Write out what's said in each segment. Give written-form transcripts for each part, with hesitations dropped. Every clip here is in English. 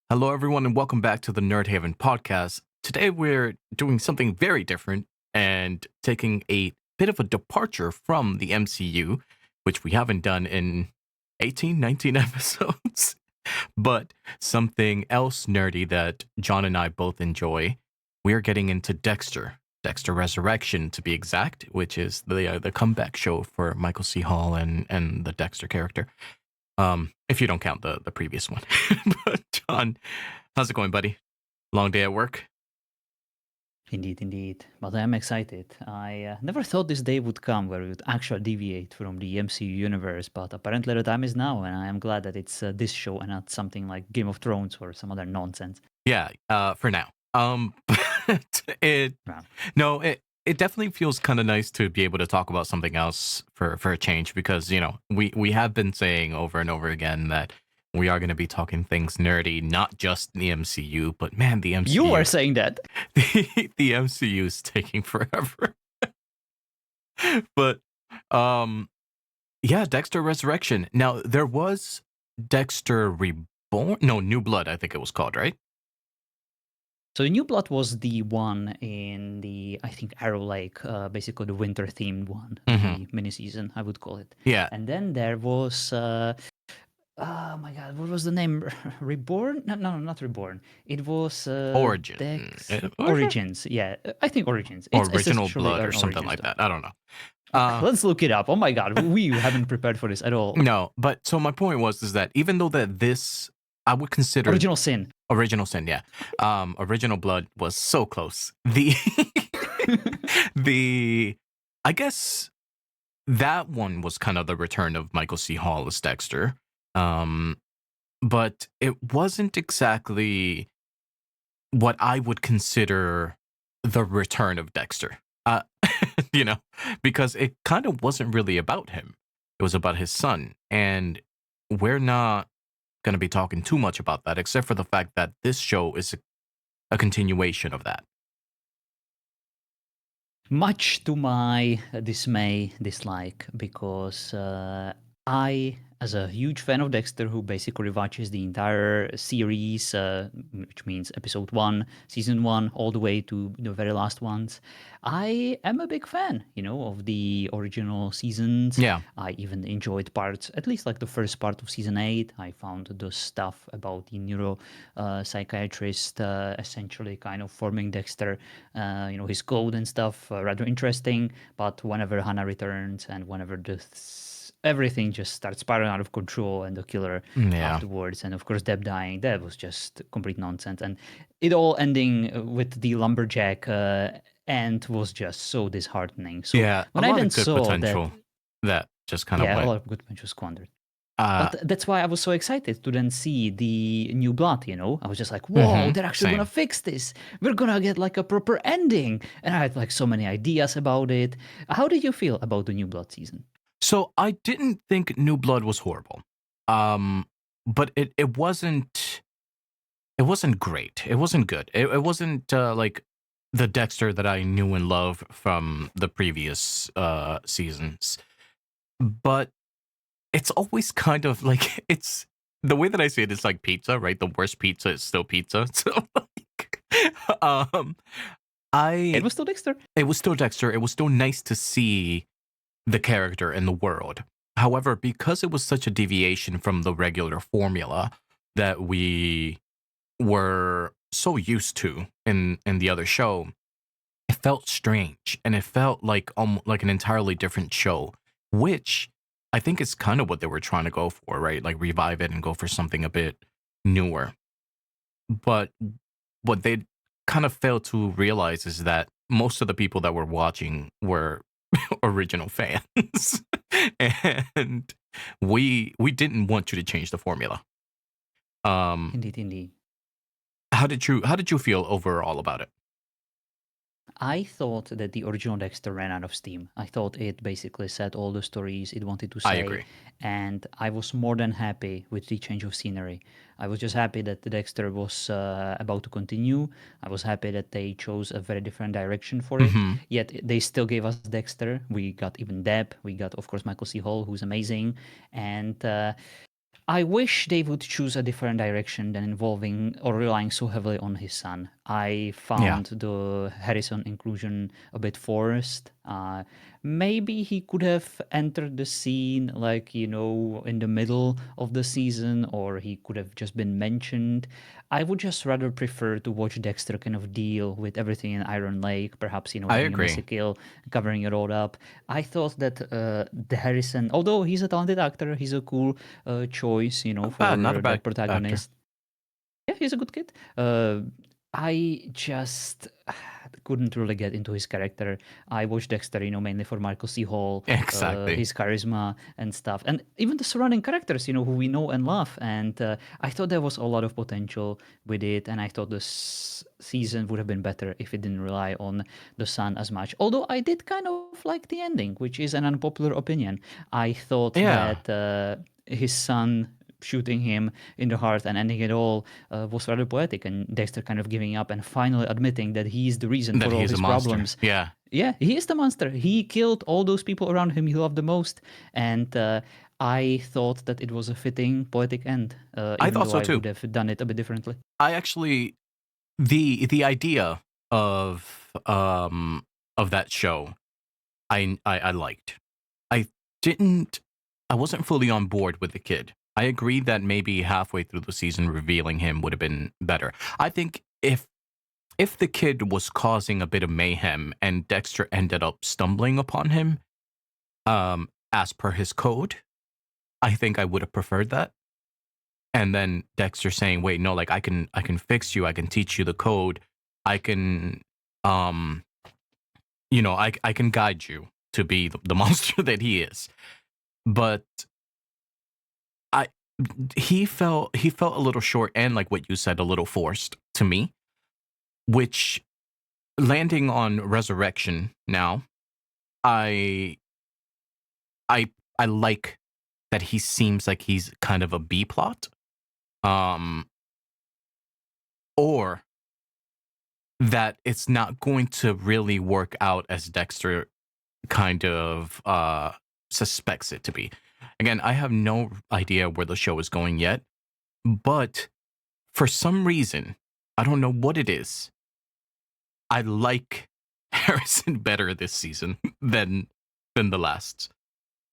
Hello, everyone, and welcome back to the Nerd Haven podcast. Today, we're doing something very different and taking a bit of a departure from the MCU, which we haven't done in 18, 19 episodes, but something else nerdy that John and I both enjoy. We're getting into Dexter Resurrection, to be exact, which is the comeback show for Michael C. Hall and the Dexter character. If you don't count the previous one. But John, how's it going, buddy? Long day at work? Indeed. But I am excited. I never thought this day would come where we would actually deviate from the MCU universe, but apparently the time is now, and I am glad that it's this show and not something like Game of Thrones or some other nonsense. Yeah, for now. But it Yeah. no, it definitely feels kind of nice to be able to talk about something else for a change because we have been saying over and over again that we are going to be talking things nerdy, not just the MCU, but man, the MCU. You were saying that. The MCU is taking forever. But yeah, Dexter Resurrection. Now there was Dexter Reborn. No, New Blood, I think it was called, right? So the New Blood was the one in the, I think, Arrow Lake, basically the winter-themed one, the mini-season, I would call it. Yeah. And then there was... oh my god, what was the name? Reborn? No, not Reborn. It was Origins. Origins. Yeah, I think Origins. Or Original Blood or something like that. I don't know. Let's look it up. Oh my god, we haven't prepared for this at all. No, but so my point is that even though that this I would consider Original Sin, yeah. Original Blood was so close. The I guess that one was kind of the return of Michael C. Hall as Dexter. But it wasn't exactly what I would consider the return of Dexter. Because it kind of wasn't really about him. It was about his son. And we're not going to be talking too much about that, except for the fact that this show is a continuation of that. Much to my dislike, because I, as a huge fan of Dexter, who basically watches the entire series, which means episode 1, season 1, all the way to the very last ones, I am a big fan, of the original seasons. Yeah. I even enjoyed parts, at least like the first part of season 8. I found the stuff about the neuro psychiatrist essentially kind of forming Dexter, his code and stuff, rather interesting. But whenever Hannah returns and whenever everything just starts spiraling out of control and the killer afterwards, and of course Deb dying, that was just complete nonsense. And it all ending with the lumberjack end was just so disheartening. So when I then saw potential that just kind of a lot of good potential squandered. But that's why I was so excited to then see the New Blood, I was just like, whoa, they're actually going to fix this. We're going to get like a proper ending. And I had like so many ideas about it. How did you feel about the New Blood season? So I didn't think New Blood was horrible. But it wasn't great. It wasn't good. It wasn't like the Dexter that I knew and loved from the previous seasons. But it's always kind of like, it's the way that I say it is like pizza, right? The worst pizza is still pizza. So like, it was still Dexter. It was still Dexter. It was still nice to see the character in the world. However, because it was such a deviation from the regular formula that we were so used to in the other show, it felt strange and it felt like an entirely different show, which I think is kind of what they were trying to go for, right? Like revive it and go for something a bit newer. But what they kind of failed to realize is that most of the people that were watching were original fans. And we didn't want you to change the formula. Indeed. How did you feel overall about it? I thought that the original Dexter ran out of steam. I thought it basically said all the stories it wanted to say. I agree. And I was more than happy with the change of scenery. I was just happy that the Dexter was about to continue. I was happy that they chose a very different direction for it. Yet they still gave us Dexter. We got even Deb. We got, of course, Michael C. Hall, who's amazing. And I wish they would choose a different direction than involving or relying so heavily on his son. I Yeah, found the Harrison inclusion a bit forced. Maybe he could have entered the scene like, in the middle of the season, or he could have just been mentioned. I would just rather prefer to watch Dexter kind of deal with everything in Iron Lake, perhaps, I having a agree. messy kill, covering it all up. I thought that the Harrison, although he's a talented actor, he's a cool choice, Not a for bad that actor. protagonist. Yeah, he's a good kid. I just couldn't really get into his character. I watched Dexter, mainly for Michael C. Hall, Exactly. his charisma and stuff, and even the surrounding characters, who we know and love. And I thought there was a lot of potential with it, and I thought this season would have been better if it didn't rely on the son as much. Although I did kind of like the ending, which is an unpopular opinion. I thought Yeah, that his son shooting him in the heart and ending it all was rather poetic, and Dexter kind of giving up and finally admitting that he's the reason that for all he's a his monster. problems. Yeah, Yeah, he is the monster. He killed all those people around him he loved the most, and I thought that it was a fitting poetic end, I even thought though so I too. would have done it a bit differently. I actually the idea of that show I liked. I didn't I wasn't fully on board with the kid. I agree that maybe halfway through the season revealing him would have been better. I think if the kid was causing a bit of mayhem and Dexter ended up stumbling upon him, as per his code, I think I would have preferred that. And then Dexter saying, "Wait, no, like I can fix you. I can teach you the code. I can um I can guide you to be the monster that he is." But I he felt a little short and like what you said a little forced to me, which landing on resurrection now, I I I like that he seems like he's kind of a B plot. Um or that it's not going to really work out as Dexter kind of suspects it to be. Again, I have no idea where the show is going yet, but for some reason, I don't know what it is. I like Harrison better this season than the last.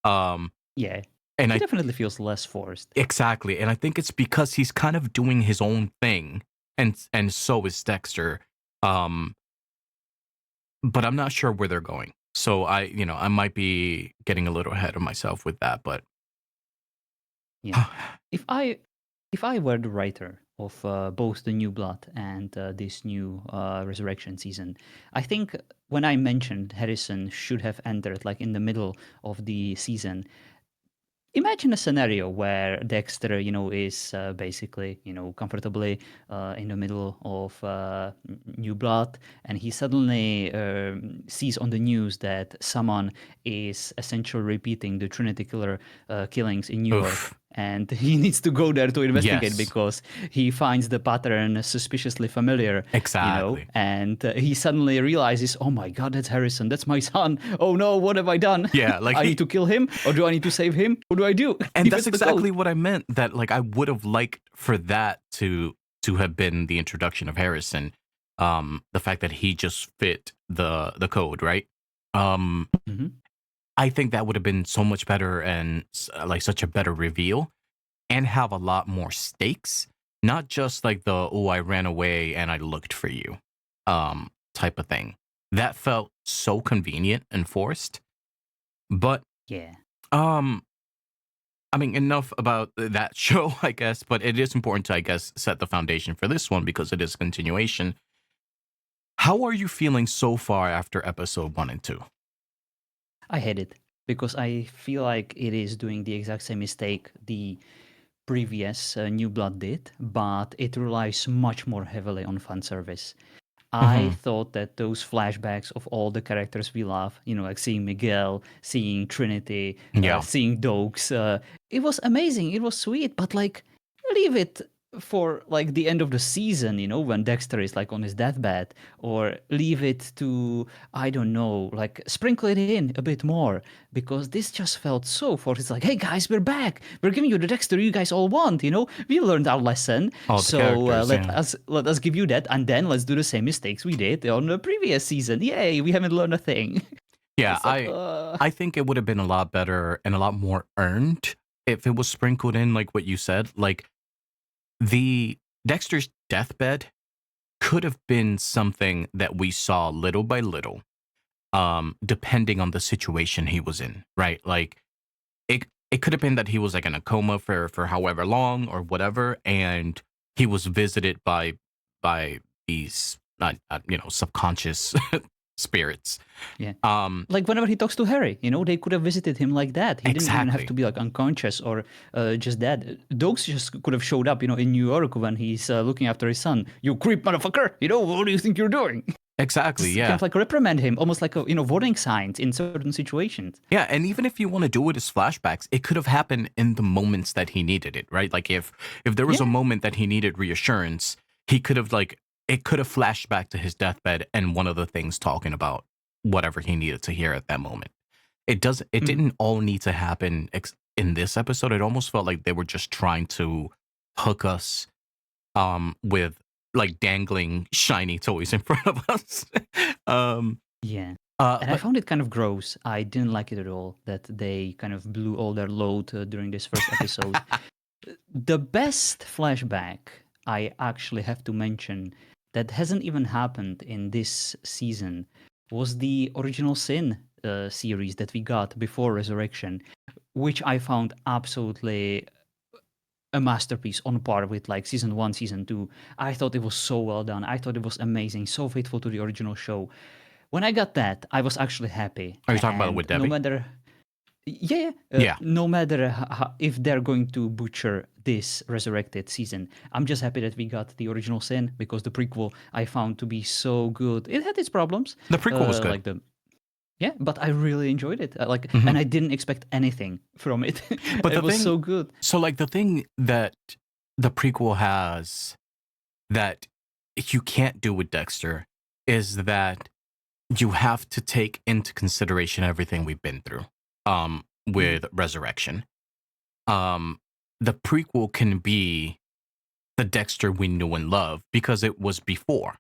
Um Yeah, and he I definitely feels less forced. exactly, and I think it's because he's kind of doing his own thing and so is Dexter. Um but I'm not sure where they're going. So I might be getting a little ahead of myself with that, but Yeah. If I were the writer of both the New Blood and this new Resurrection season, I think when I mentioned Harrison should have entered like in the middle of the season, imagine a scenario where Dexter, is basically, comfortably in the middle of New Blood, and he suddenly sees on the news that someone is essentially repeating the Trinity Killer killings in New York. oof. And he needs to go there to investigate Yes, because he finds the pattern suspiciously familiar, exactly. and he suddenly realizes, oh my God, that's Harrison. That's my son. Oh no, what have I done? Yeah, like I need to kill him, or do I need to save him? What do I do? and He that's fits the exactly code. what I meant, that like I would have liked for that to have been the introduction of Harrison. The fact that he just fit the code, right? Um Mhm. I think that would have been so much better and like such a better reveal and have a lot more stakes, not just like the "oh, I ran away and I looked for you" type of thing. That felt so convenient and forced. But Yeah. um I mean, enough about that show, I guess, but it is important to, I guess, set the foundation for this one because it is a continuation. How are you feeling so far after episode 1 and 2? I hate it because I feel like it is doing the exact same mistake the previous New Blood did, but it relies much more heavily on fan service. I Mhm. thought that those flashbacks of all the characters we love, like seeing Miguel, seeing Trinity, Yeah. seeing Dokes, it was amazing. It was sweet, but like, leave it. for like the end of the season, when Dexter is like on his deathbed, or leave it to, I don't know, like sprinkle it in a bit more, because this just felt so forced. It's like, hey guys, we're back. We're giving you the Dexter you guys all want. We learned our lesson, All the so characters, let yeah. us give you that, and then let's do the same mistakes we did on the previous season. Yay, we haven't learned a thing. Yeah, It's like, I think it would have been a lot better and a lot more earned if it was sprinkled in like what you said. Like the Dexter's deathbed could have been something that we saw little by little, depending on the situation he was in, right? Like it could have been that he was like in a coma for however long or whatever, and he was visited by these subconscious spirits. yeah. Um, Like whenever he talks to Harry, they could have visited him like that. He didn't even have exactly. to be like unconscious or just dead. Dogs just could have showed up, in New York when he's looking after his son. You creep, motherfucker! What do you think you're doing? Exactly, Just kind yeah. of like reprimand him, almost like a warning signs in certain situations. Yeah, and even if you want to do it as flashbacks, it could have happened in the moments that he needed it, right? Like if there was a Yeah. moment that he needed reassurance, he could have like it could have flashed back to his deathbed and one of the things talking about whatever he needed to hear at that moment. It Mhm. didn't all need to happen in this episode. It almost felt like they were just trying to hook us with like dangling shiny toys in front of us. um Yeah. And I but found it kind of gross. I didn't like it at all that they kind of blew all their load during this first episode. The best flashback I actually have to mention that hasn't even happened in this season was the Original Sin series that we got before Resurrection, which I found absolutely a masterpiece on par with like season 1, season 2. I thought it was so well done. I thought it was amazing, so faithful to the original show. When I got that, I was actually happy. are you talking about it And with no Debbie? matter, yeah, Yeah. no matter if they're going to butcher this resurrected season, I'm just happy that we got the Original Sin, because the prequel I found to be so good. It had its problems, The prequel was good. like the yeah, but I really enjoyed it. Mhm. And I didn't expect anything from it. But It the was thing, so good. so like the thing that the prequel has that you can't do with Dexter is that you have to take into consideration everything we've been through Mm, with Resurrection. Um the prequel can be the Dexter we knew and love because it was before.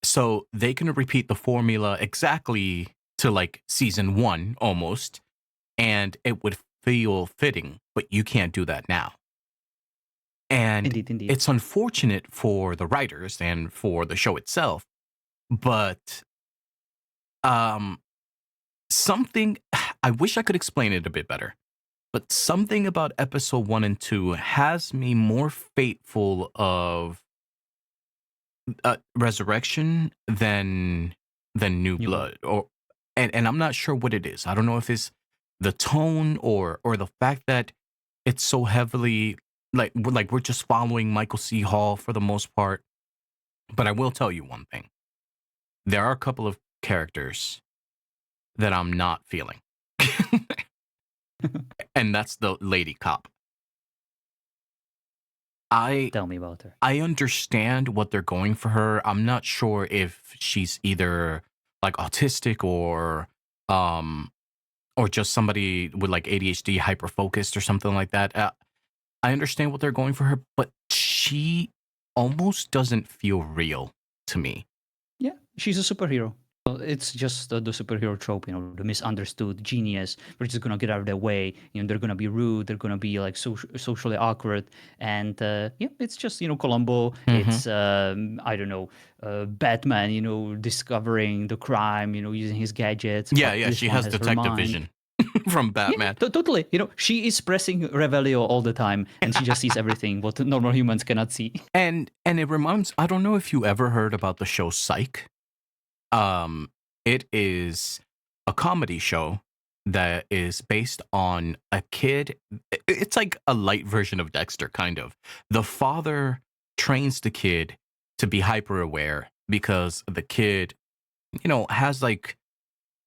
So they can repeat the formula exactly to like season 1 almost, and it would feel fitting, but you can't do that now. And indeed, indeed. it's unfortunate for the writers and for the show itself, but um something I wish I could explain it a bit better. But something about episode 1 and 2 has me more faithful of Resurrection than New New Blood. Blood, or and I'm not sure what it is. I don't know if it's the tone or the fact that it's so heavily like we're just following Michael C. Hall for the most part. But I will tell you one thing: there are a couple of characters that I'm not feeling, and that's the lady cop. I Tell me about her. I understand what they're going for her. I'm not sure if she's either like autistic um or just somebody with like ADHD hyper focused or something like that. I understand what they're going for her, but she almost doesn't feel real to me. Yeah, she's a superhero. It's just the superhero trope, the misunderstood genius. We're just gonna get out of their way. They're gonna be rude. They're gonna be like socially awkward, and yeah, it's just Columbo. Hmm. It's I don't know, Batman. Discovering the crime. Using his gadgets, Yeah, but yeah, this she one has has her detective mind. vision from Yeah, Batman. totally. She is pressing Revelio all the time, and she just sees everything what normal humans cannot see. And it reminds I don't know if you ever heard about the show Psych. Um, it is a comedy show that is based on a kid. It's like a light version of Dexter, kind of. The father trains the kid to be hyper aware because the kid, has like,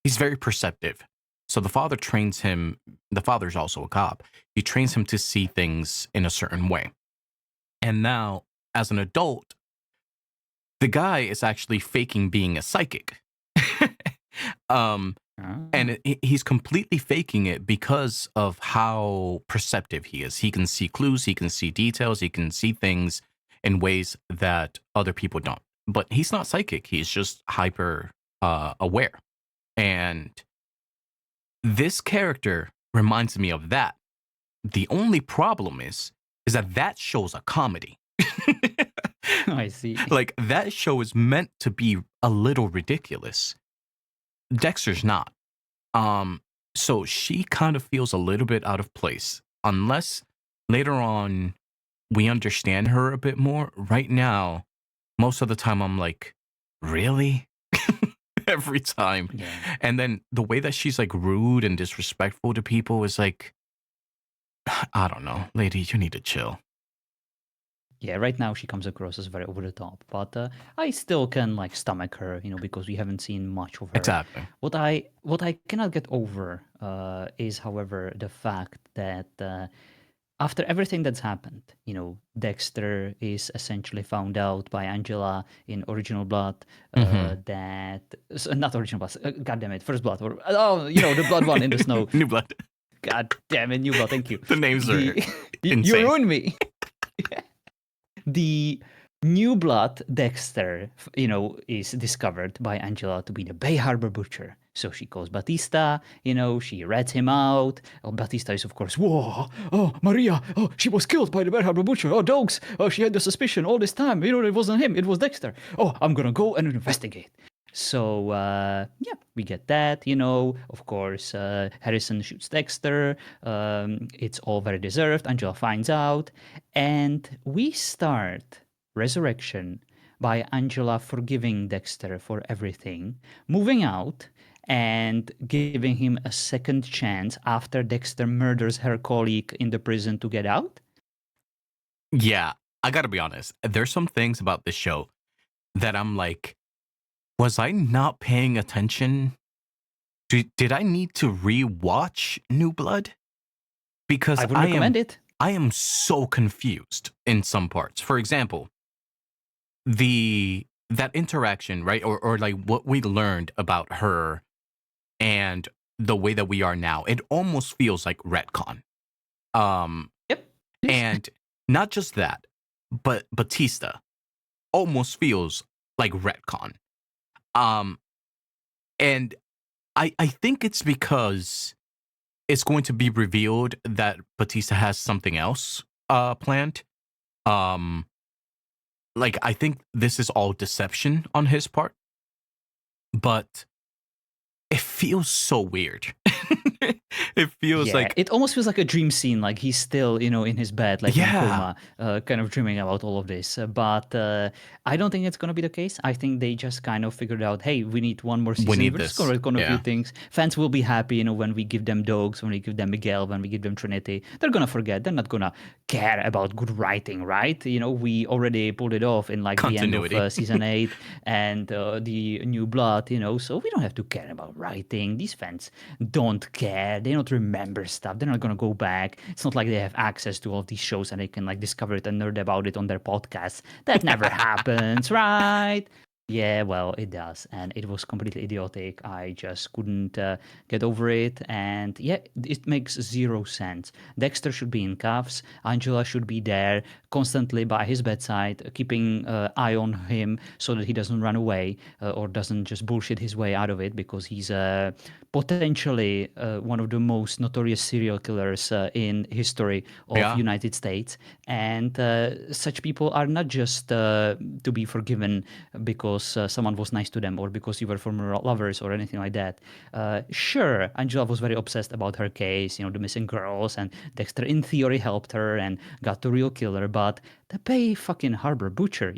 he's very perceptive. So the father trains him, the father's also a cop. He trains him to see things in a certain way. And now, as an adult, the guy is actually faking being a psychic. um, and Ah. he's completely faking it because of how perceptive he is. He can see clues, he can see details, he can see things in ways that other people don't. But he's not psychic. He's just hyper aware. And this character reminds me of that. The only problem is that that show's a comedy. I see. Like, that show is meant to be a little ridiculous. Dexter's not. Um, so she kind of feels a little bit out of place unless later on we understand her a bit more. Right now, most of the time I'm like, really? Every time. Yeah. And then the way that she's like rude and disrespectful to people is like, I don't know, lady, you need to chill. Yeah, right now she comes across as very over the top, but I still can like stomach her, because we haven't seen much of her. Exactly. What I cannot get over is, however, the fact that after everything that's happened, Dexter is essentially found out by Angela in Original Blood. Hmm. Not Original Blood. God damn it, First Blood. The blood one in the snow. New blood. God damn it, New Blood. Thank you. The names are You insane. ruined me. The New Blood Dexter, is discovered by Angela to be the Bay Harbor Butcher. So she calls Batista, she rats him out. Oh, Batista is, of course, whoa, oh, Maria, oh, she was killed by the Bay Harbor Butcher. Oh, dogs, oh, she had the suspicion all this time. It wasn't him, it was Dexter. Oh, I'm gonna go and investigate. So, yeah, we get that, Of course, Harrison shoots Dexter. It's all very deserved. Angela finds out. And we start Resurrection by Angela forgiving Dexter for everything, moving out, and giving him a second chance after Dexter murders her colleague in the prison to get out. Yeah, I gotta be honest. There's some things about this show that I'm like, was I not paying attention? Did I need to rewatch New Blood? Because I would recommend it. I am so confused in some parts. For example, that interaction, right? Or like what we learned about her and the way that we are now, it almost feels like retcon. Um, Yep. and not just that, but Batista almost feels like retcon. Um, and I think it's because it's going to be revealed that Batista has something else planned. Um, like, I think this is all deception on his part, but it feels so weird. It feels Yeah, like, it almost feels like a dream scene, like he's still, in his bed, like in yeah, coma, kind of dreaming about all of this. But I don't think it's going to be the case. I think they just kind of figured out, hey, we need one more we season. need We're just going this. to retcon a few Yeah, things. Fans will be happy, when we give them dogs, when we give them Miguel, when we give them Trinity. They're going to forget. They're not going to care about good writing, right? We already pulled it off in like the end of continuity. season 8 and the New Blood, so we don't have to care about writing. These fans don't care. They don't remember stuff. They're not gonna go back. It's not like they have access to all of these shows and they can like discover it and nerd about it on their podcasts. That never happens, right? Yeah, well, it does, and it was completely idiotic. I just couldn't get over it, and yeah, it makes zero sense. Dexter should be in cuffs. Angela should be there constantly by his bedside, keeping eye on him so that he doesn't run away or doesn't just bullshit his way out of it, because he's potentially one of the most notorious serial killers in history of Yeah, United States, and such people are not just to be forgiven because someone was nice to them or because you were former lovers or anything like that. Sure, Angela was very obsessed about her case, the missing girls, and Dexter in theory helped her and got the real killer, but the Bay fucking Harbor Butcher,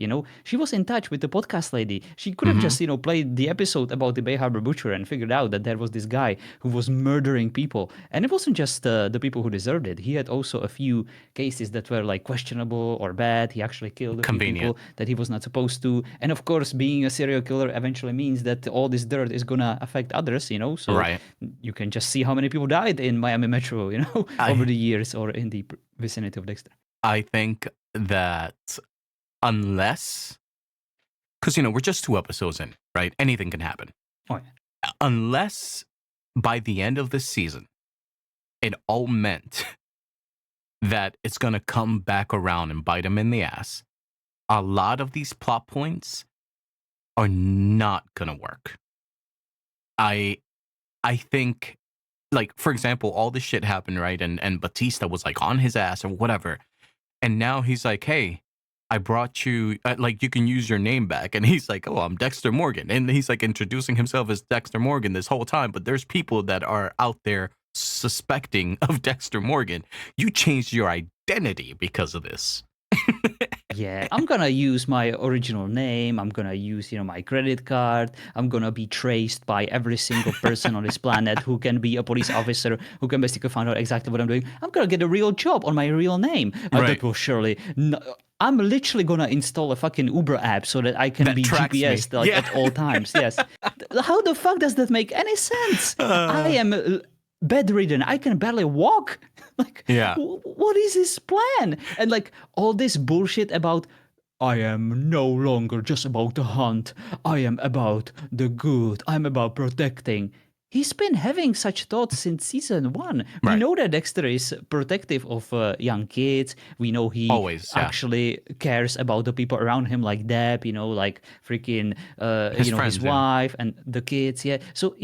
she was in touch with the podcast lady. She could have hmm, just, played the episode about the Bay Harbor Butcher and figured out that there was this guy who was murdering people. And it wasn't just the people who deserved it. He had also a few cases that were like questionable or bad. He actually killed a few convenient. people that he was not supposed to. And of course, being a serial killer eventually means that all this dirt is gonna affect others, So Right. you can just see how many people died in Miami Metro, over I the years or in the vicinity of Dexter. I think that unless, because, we're just 2 episodes in, right? Anything can happen. Oh, yeah. Unless by the end of this season, it all meant that it's going to come back around and bite him in the ass, a lot of these plot points are not going to work. I think, like, for example, all this shit happened, right? And Batista was like on his ass or whatever. And now he's like, hey, I brought you, like, you can use your name back. And he's like, oh, I'm Dexter Morgan. And he's like introducing himself as Dexter Morgan this whole time. But there's people that are out there suspecting of Dexter Morgan. You changed your identity because of this. Yeah, I'm gonna use my original name. I'm gonna use, my credit card. I'm gonna be traced by every single person on this planet who can be a police officer, who can basically find out exactly what I'm doing. I'm gonna get a real job on my real name. That Right. will surely. I'm literally gonna install a fucking Uber app so that I can That be tracks me. GPS like Yeah. at all times. Yes. How the fuck does that make any sense? I am bedridden. I can barely walk. Like, Yeah. what is his plan? And like all this bullshit about, I am no longer just about the hunt. I am about the good. I'm about protecting. He's been having such thoughts since season 1. We Right. know that Dexter is protective of young kids. We know he Always, yeah. actually cares about the people around him, like Deb, like freaking, His friends, his yeah. wife and the kids. Yeah. So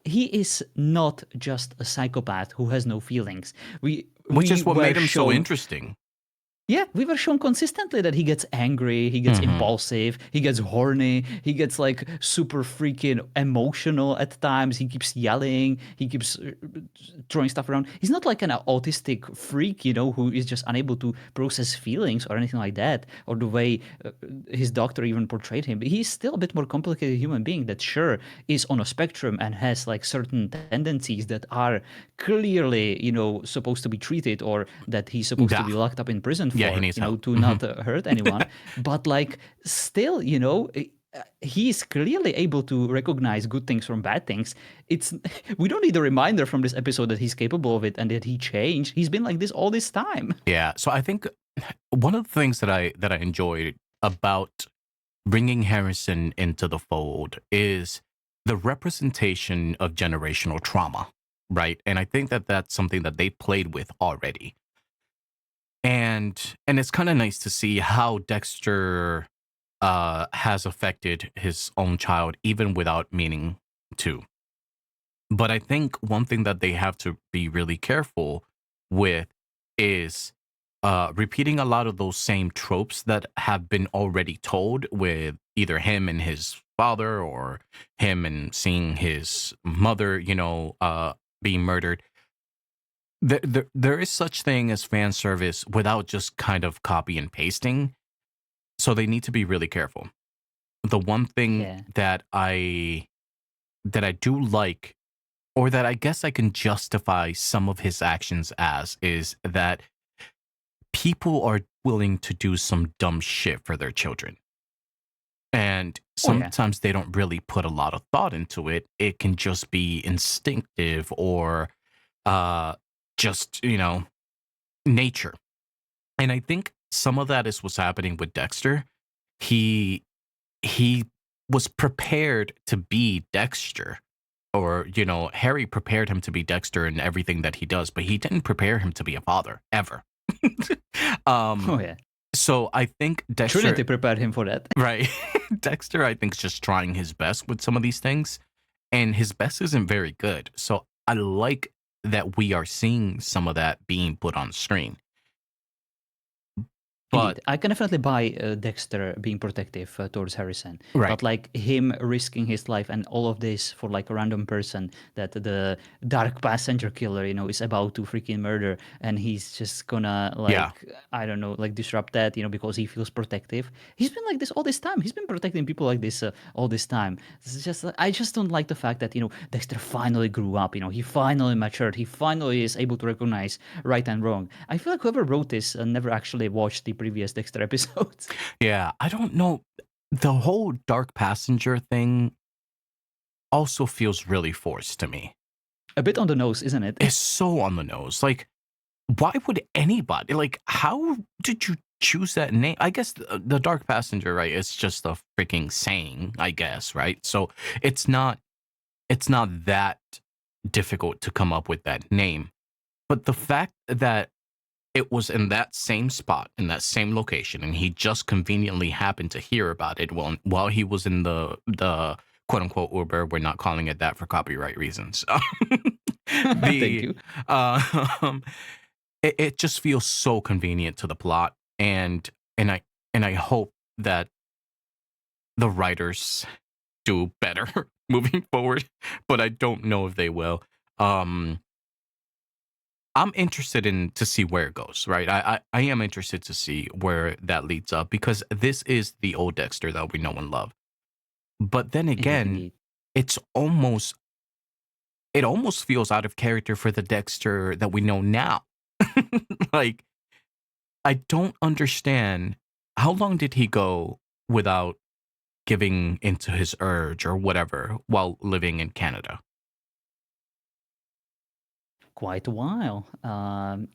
he is not just a psychopath who has no feelings. Which is what were made him so shown- interesting. Yeah, we were shown consistently that he gets angry, he gets impulsive, he gets horny, he gets like super freaking emotional at times. He keeps yelling, he keeps throwing stuff around. He's not like an autistic freak, who is just unable to process feelings or anything like that, or the way his doctor even portrayed him. But he's still a bit more complicated human being that sure is on a spectrum and has like certain tendencies that are clearly, supposed to be treated, or that he's supposed to be locked up in prison for, he needs help. to not hurt anyone. But like still, he's clearly able to recognize good things from bad things. We don't need a reminder from this episode that he's capable of it and that he changed. He's been like this all this time. Yeah. So I think one of the things that I enjoyed about bringing Harrison into the fold is the representation of generational trauma, right? And I think that that's something that they played with already. And it's kind of nice to see how Dexter has affected his own child, even without meaning to. But I think one thing that they have to be really careful with is repeating a lot of those same tropes that have been already told with either him and his father, or him and seeing his mother, being murdered. There is such thing as fan service without just kind of copy and pasting. So they need to be really careful. The one thing that I do like, or that I guess I can justify some of his actions as, is that people are willing to do some dumb shit for their children. And sometimes they don't really put a lot of thought into it. It can just be instinctive, or just, nature. And I think some of that is what's happening with Dexter. He was prepared to be Dexter, or, Harry prepared him to be Dexter in everything that he does, but he didn't prepare him to be a father, ever. So I think Dexter... Trinity prepared him for that. Right. Dexter, I think, is just trying his best with some of these things, and his best isn't very good. So I like that we are seeing some of that being put on screen. But I can definitely buy Dexter being protective towards Harrison. Right. But like him risking his life and all of this for like a random person that the dark passenger killer, is about to freaking murder, and he's just gonna I don't know, like disrupt that, because he feels protective. He's been like this all this time. He's been protecting people like this all this time. It's just, I just don't like the fact that, Dexter finally grew up, he finally matured. He finally is able to recognize right and wrong. I feel like whoever wrote this never actually watched the previous Dexter episodes. Yeah, I don't know. The whole dark passenger thing also feels really forced to me. A bit on the nose, isn't it? It's so on the nose. Like, why would anybody like? How did you choose that name? I guess the Dark Passenger, right? It's just a freaking saying, I guess, right? So it's not it's not that difficult to come up with that name. But the fact that it was in that same spot, in that same location, and he just conveniently happened to hear about it while he was in the quote unquote Uber. We're not calling it that for copyright reasons. Thank the you. uh, it just feels so convenient to the plot, and I hope that the writers do better moving forward, but I don't know if they will. Um, I'm interested in to see where it goes, right? I am interested to see where that leads up because this is the old Dexter that we know and love. But then Indeed, again, indeed. it's almost it almost feels out of character for the Dexter that we know now. Like I don't understand how long did he go without giving into his urge or whatever while living in Canada? Quite a while.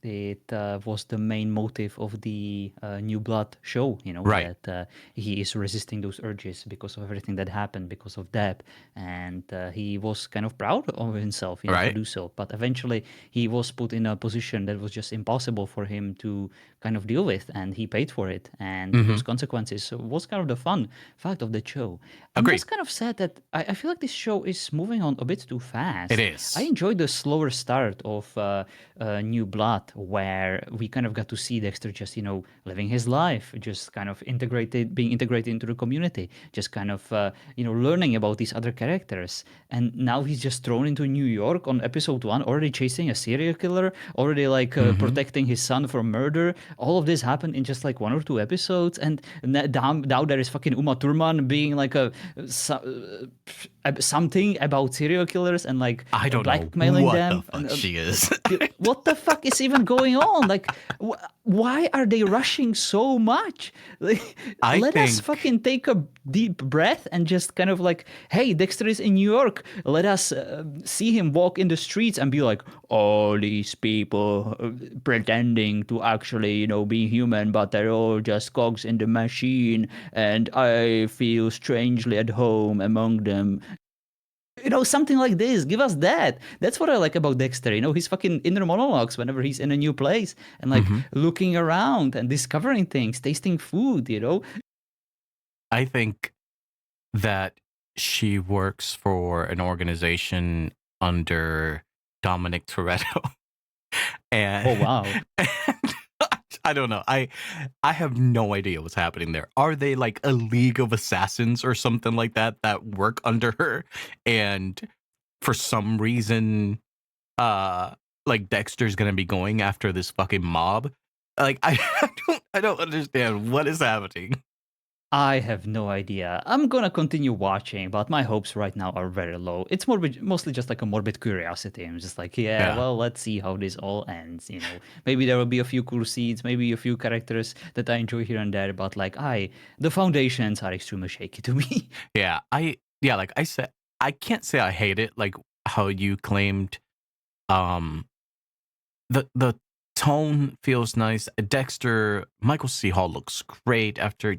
It was the main motive of the New Blood show, Right, that he is resisting those urges because of everything that happened, because of Deb. And he was kind of proud of himself, to right. do so. But eventually he was put in a position that was just impossible for him to kind of deal with. And he paid for it. And Hmm. those consequences was kind of the fun fact of the show. I'm Agreed. just kind of sad that I feel like this show is moving on a bit too It fast. I is. enjoyed the slower start of New Blood, where we kind of got to see Dexter just, living his life, just kind of being integrated into the community, just kind of, learning about these other characters. And now he's just thrown into New York on episode 1, already chasing a serial killer, already like Hmm. protecting his son from murder. All of this happened in just like 1 or 2 episodes. And now there is fucking Uma Thurman being like something about serial killers and like I don't know blackmailing what the them. And fuck she is. what the fuck is even going on? Like, why are they rushing so much? Like, I let us think fucking take a deep breath and just kind of like, hey, Dexter is in New York. Let us see him walk in the streets and be like, all these people pretending to actually, be human, but they're all just cogs in the machine. And I feel strangely at home among them. Something like this. Give us that. That's what I like about Dexter. His fucking inner monologues whenever he's in a new place and like mhm. looking around and discovering things, tasting food. I think that she works for an organization under Dominic Toretto. Oh, and, wow. and I don't know. I have no idea what's happening there. Are they like a league of assassins or something like that work under her? And for some reason, uh like Dexter's gonna be going after this fucking mob. Like I don't understand what is happening. I have no idea. I'm gonna continue watching, but my hopes right now are very low. It's mostly just like a morbid curiosity. I'm just like, yeah, Yeah, well, let's see how this all ends. Maybe there will be a few cool scenes, maybe a few characters that I enjoy here and there, but like, the foundations are extremely shaky to me. yeah, like I said, I can't say I hate it like how you claimed. Um the tone feels nice. Dexter Michael C. Hall looks great after,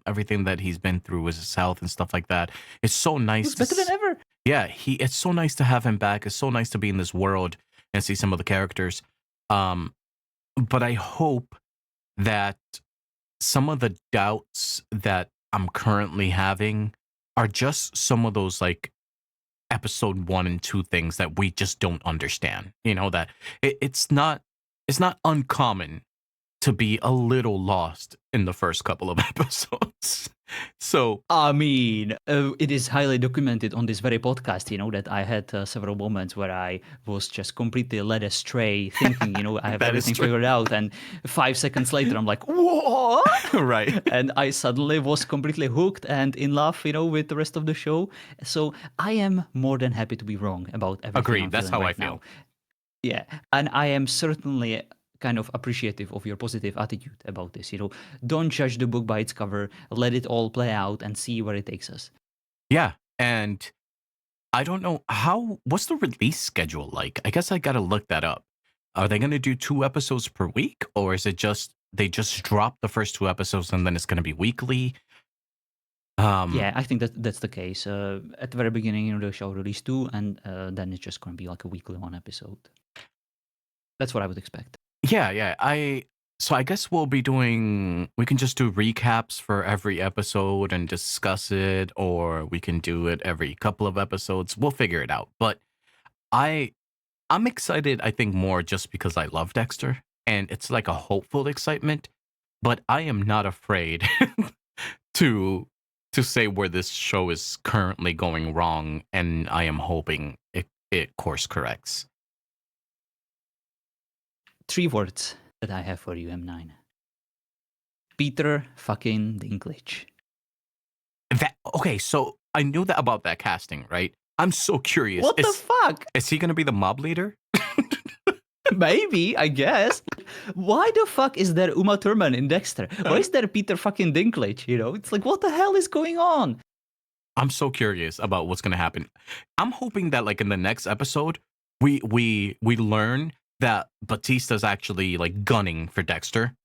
everything that he's been through with his health and stuff like that. It's so nice Looks to better than ever. yeah, it's so nice to have him back. It's so nice to be in this world and see some of the characters. Um, but I hope that some of the doubts that I'm currently having are just some of those like episode 1 and 2 things that we just don't understand. That it's not uncommon to be a little lost in the first couple of episodes. So I mean, it is highly documented on this very podcast, that I had several moments where I was just completely led astray, thinking, I have that is everything true. figured out. And 5 seconds later, I'm like, what? Right. And I suddenly was completely hooked and in love, with the rest of the show. So I am more than happy to be wrong about everything I'm Agreed. That's feeling how I right now. feel. Yeah, and I am certainly kind of appreciative of your positive attitude about this. Don't judge the book by its cover. Let it all play out and see where it takes us. Yeah. And I don't know what's the release schedule like? I guess I got to look that up. Are they going to do 2 episodes per week, or is it just they just drop the first 2 episodes and then it's going to be weekly? Yeah, I think that's the case. At the very beginning, the show released 2, and then it's just going to be like a weekly 1 episode. That's what I would expect. Yeah. So I guess we can just do recaps for every episode and discuss it, or we can do it every couple of episodes. We'll figure it out. But I'm excited, I think, more just because I love Dexter, and it's like a hopeful excitement, but I am not afraid to say where this show is currently going wrong, and I am hoping it course corrects. 3 words that I have for you, M9. Peter fucking Dinklage. Okay, so I knew that about that casting, right? I'm so curious. What the fuck? Is he gonna be the mob leader? Maybe, I guess. Why the fuck is there Uma Thurman in Dexter? Why is there Peter fucking Dinklage? It's like, what the hell is going on? I'm so curious about what's gonna happen. I'm hoping that like in the next episode, we learn that Batista's actually like gunning for Dexter,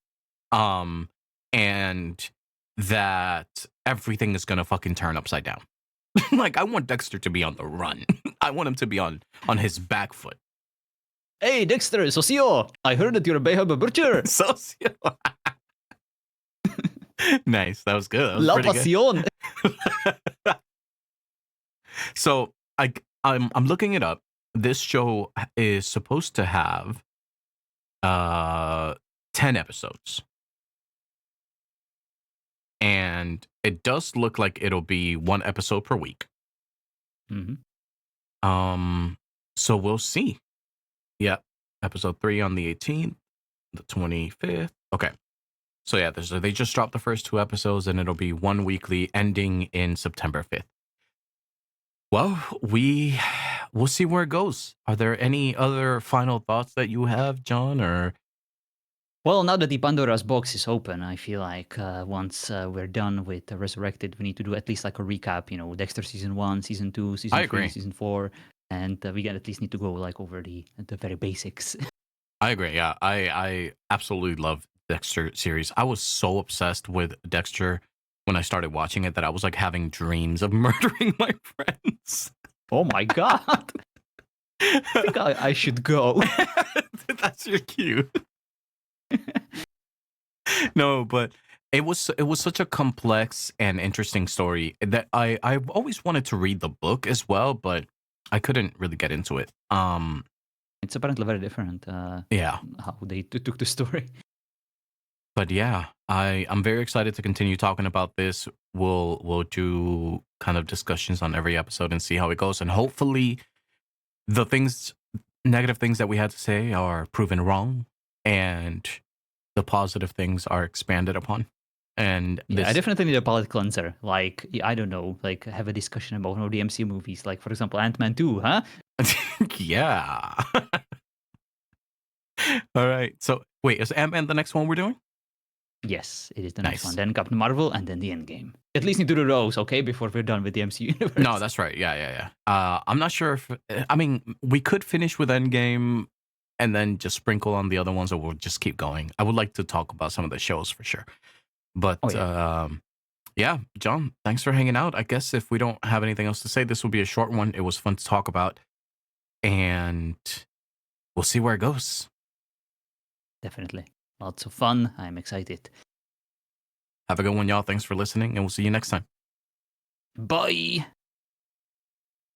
and that everything is gonna fucking turn upside down. Like I want Dexter to be on the run. I want him to be on his back foot. Hey, Dexter, socio! I heard that you're a Bayhub butcher. Socio. Nice. That was good. That was La pretty pasión. good. So I'm looking it up. This show is supposed to have 10 episodes. And it does look like it'll be 1 episode per week. Mm-hmm. So we'll see. Yep. Episode 3 on the 18th, the 25th. Okay. So yeah, they just dropped the first 2 episodes, and it'll be 1 weekly ending in September 5th. Well, we'll see where it goes. Are there any other final thoughts that you have, John, or? Well, now that the Pandora's box is open, I feel like once we're done with Resurrected, we need to do at least like a recap, Dexter season 1, season 2, season 3, season 4, and we at least need to go like over the very basics. I agree. Yeah, I absolutely love Dexter series. I was so obsessed with Dexter when I started watching it that I was like having dreams of murdering my friends. Oh my god! I think I should go. That's your cue. No, but it was such a complex and interesting story that I've always wanted to read the book as well, but I couldn't really get into it. It's apparently very different. Yeah, how they took the story. But yeah, I'm very excited to continue talking about this. We'll do kind of discussions on every episode and see how it goes, and hopefully the negative things that we had to say are proven wrong, and the positive things are expanded upon. And I definitely need a palate cleanser. Like, I don't know, like have a discussion about one of the MCU movies, like for example Ant-Man 2, huh? Yeah. All right. So wait, is Ant-Man the next one we're doing? Yes, it is the next one. Then Captain Marvel, and then the Endgame. At least need to do those, okay, before we're done with the MCU universe. No, that's right. Yeah. I'm not sure if we could finish with Endgame and then just sprinkle on the other ones, or we'll just keep going. I would like to talk about some of the shows for sure. But yeah, John, thanks for hanging out. I guess if we don't have anything else to say, this will be a short one. It was fun to talk about, and we'll see where it goes. Definitely. Lots of fun. I'm excited. Have a good one, y'all. Thanks for listening, and we'll see you next time. Bye.